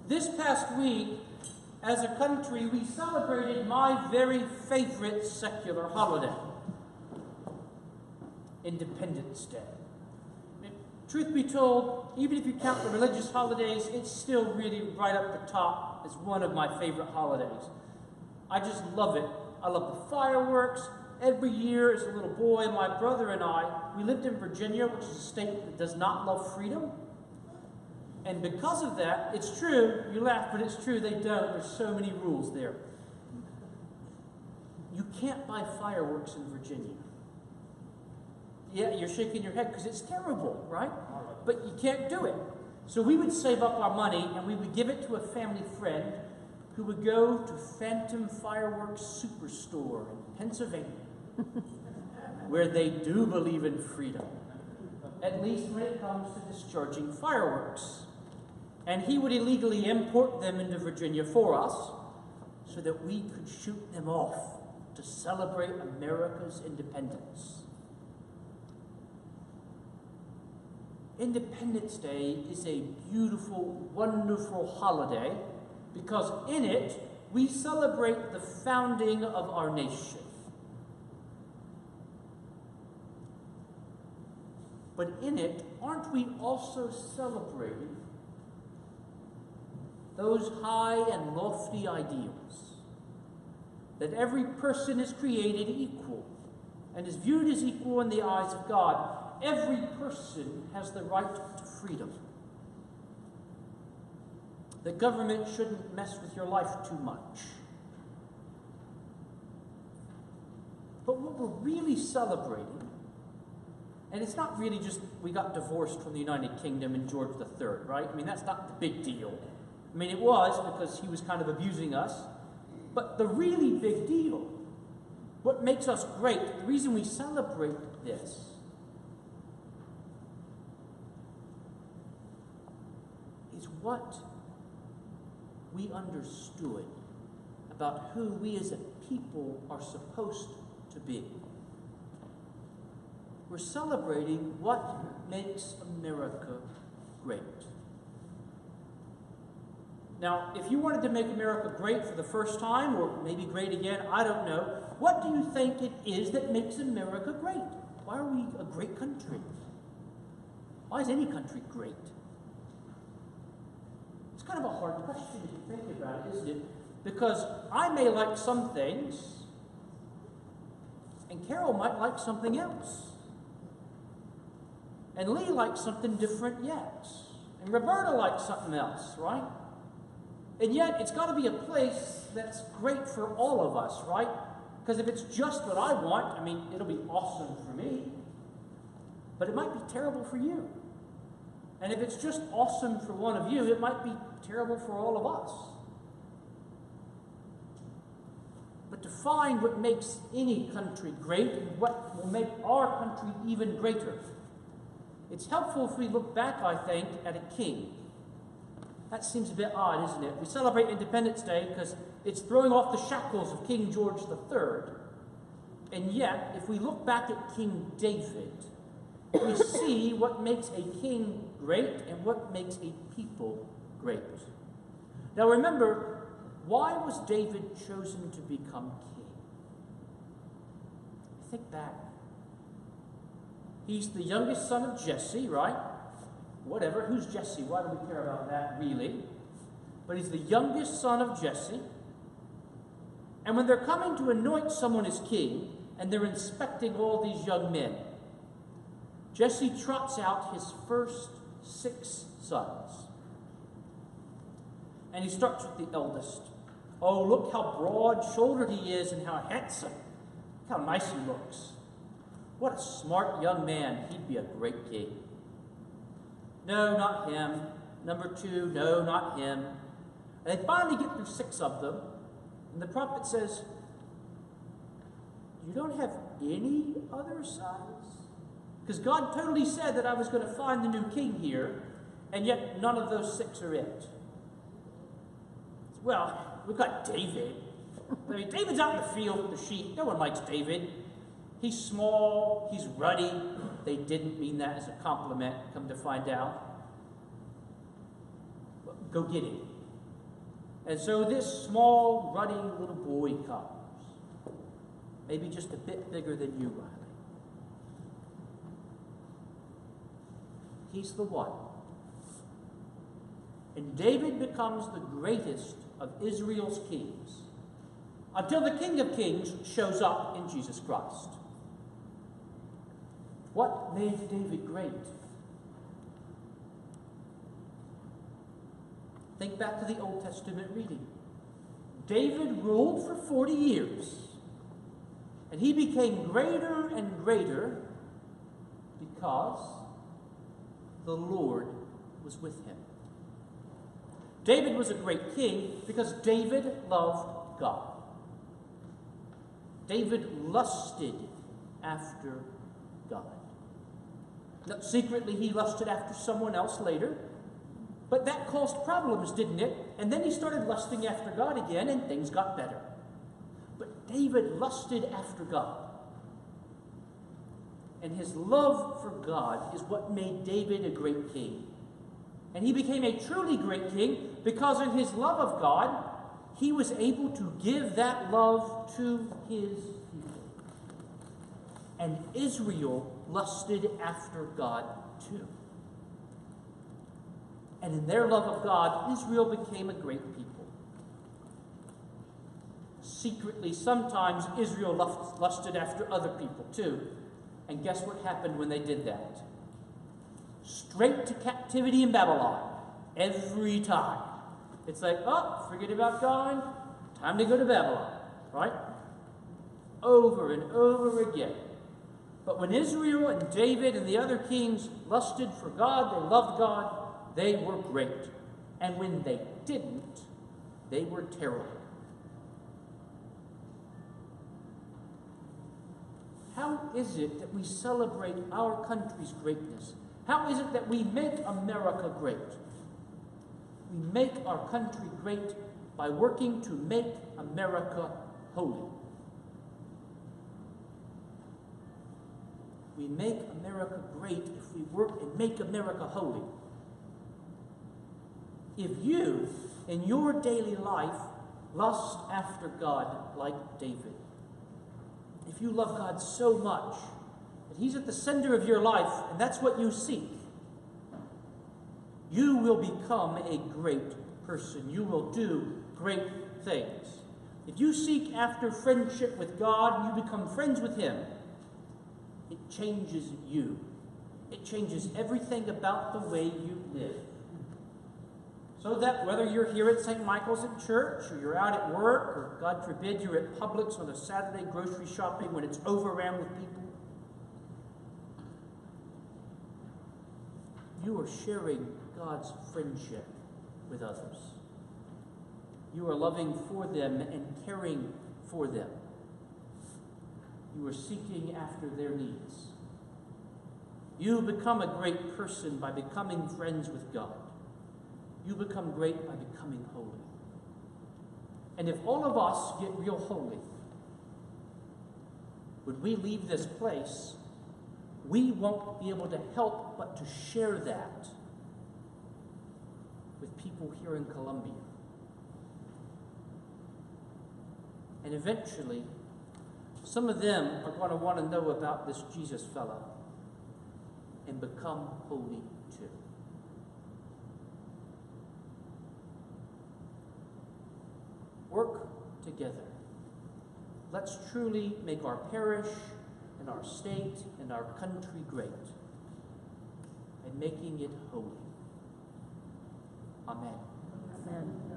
This past week, as a country, we celebrated my very favorite secular holiday, Independence Day. Truth be told, even if you count the religious holidays, it's still really right up the top as one of my favorite holidays. I just love it. I love the fireworks. Every year, as a little boy, my brother and I, we lived in Virginia, which is a state that does not love freedom. And because of that, it's true, you laugh, but it's true, they don't. There's so many rules there. You can't buy fireworks in Virginia. Yeah, you're shaking your head because it's terrible, right? But you can't do it. So we would save up our money and we would give it to a family friend who would go to Phantom Fireworks Superstore in Pennsylvania, where they do believe in freedom, at least when it comes to discharging fireworks. And he would illegally import them into Virginia for us so that we could shoot them off to celebrate America's independence. Independence Day is a beautiful, wonderful holiday because in it we celebrate the founding of our nation. But in it, aren't we also celebrating those high and lofty ideals that every person is created equal and is viewed as equal in the eyes of God? Every person has the right to freedom. The government shouldn't mess with your life too much. But what we're really celebrating, and it's not really just we got divorced from the United Kingdom and George III, right? I mean, that's not the big deal. I mean, it was because he was kind of abusing us. But the really big deal, what makes us great, the reason we celebrate this, is what we understood about who we as a people are supposed to be. We're celebrating what makes America great. Now, if you wanted to make America great for the first time, or maybe great again, I don't know, what do you think it is that makes America great? Why are we a great country? Why is any country great? It's kind of a hard question if you think about it, isn't it? Because I may like some things, and Carol might like something else. And Lee likes something different yet. And Roberta likes something else, right? And yet, it's got to be a place that's great for all of us, right? Because if it's just what I want, I mean, it'll be awesome for me. But it might be terrible for you. And if it's just awesome for one of you, it might be terrible for all of us. But to find what makes any country great and what will make our country even greater, it's helpful if we look back, I think, at a king. That seems a bit odd, isn't it? We celebrate Independence Day because it's throwing off the shackles of King George III. And yet, if we look back at King David, we see what makes a king great and what makes a people great. Now remember, why was David chosen to become king? Think back. He's the youngest son of Jesse, right? Whatever, who's Jesse? Why do we care about that, really? But he's the youngest son of Jesse. And when they're coming to anoint someone as king, and they're inspecting all these young men, Jesse trots out his first 6 sons. And he starts with the eldest. Oh, look how broad-shouldered he is and how handsome. Look how nice he looks. What a smart young man. He'd be a great king. No, not him. Number 2, no, not him. And they finally get through 6 of them. And the prophet says, you don't have any other sons? Because God totally said that I was going to find the new king here, and yet none of those 6 are it. Well, we've got David. I mean, David's out in the field with the sheep. No one likes David. He's small, he's ruddy. They didn't mean that as a compliment, come to find out. Go get him. And so this small, ruddy little boy comes. Maybe just a bit bigger than you, Riley. He's the one. And David becomes the greatest of Israel's kings until the King of Kings shows up in Jesus Christ. What made David great? Think back to the Old Testament reading. David ruled for 40 years, and he became greater and greater because the Lord was with him. David was a great king because David loved God. David lusted after God. Now, secretly, he lusted after someone else later, but that caused problems, didn't it? And then he started lusting after God again, and things got better. But David lusted after God. And his love for God is what made David a great king. And he became a truly great king because in his love of God, he was able to give that love to his people. And Israel lusted after God too. And in their love of God, Israel became a great people. Secretly, sometimes Israel lusted after other people too. And guess what happened when they did that? Straight to captivity in Babylon. Every time. It's like, oh, forget about God. Time to go to Babylon. Right? Over and over again. But when Israel and David and the other kings lusted for God, they loved God, they were great. And when they didn't, they were terrible. How is it that we celebrate our country's greatness? How is it that we make America great? We make our country great by working to make America holy. We make America great if we work and make America holy. If you, in your daily life, lust after God like David, if you love God so much that He's at the center of your life and that's what you seek, you will become a great person. You will do great things. If you seek after friendship with God and you become friends with Him, it changes you. It changes everything about the way you live. So that whether you're here at St. Michael's at church, or you're out at work, or God forbid you're at Publix on a Saturday grocery shopping when it's overran with people, you are sharing God's friendship with others. You are loving for them and caring for them. You are seeking after their needs. You become a great person by becoming friends with God. You become great by becoming holy. And if all of us get real holy, when we leave this place, we won't be able to help but to share that with people here in Columbia. And eventually, some of them are going to want to know about this Jesus fellow and become holy too. Work together. Let's truly make our parish and our state and our country great and making it holy. Amen. Amen.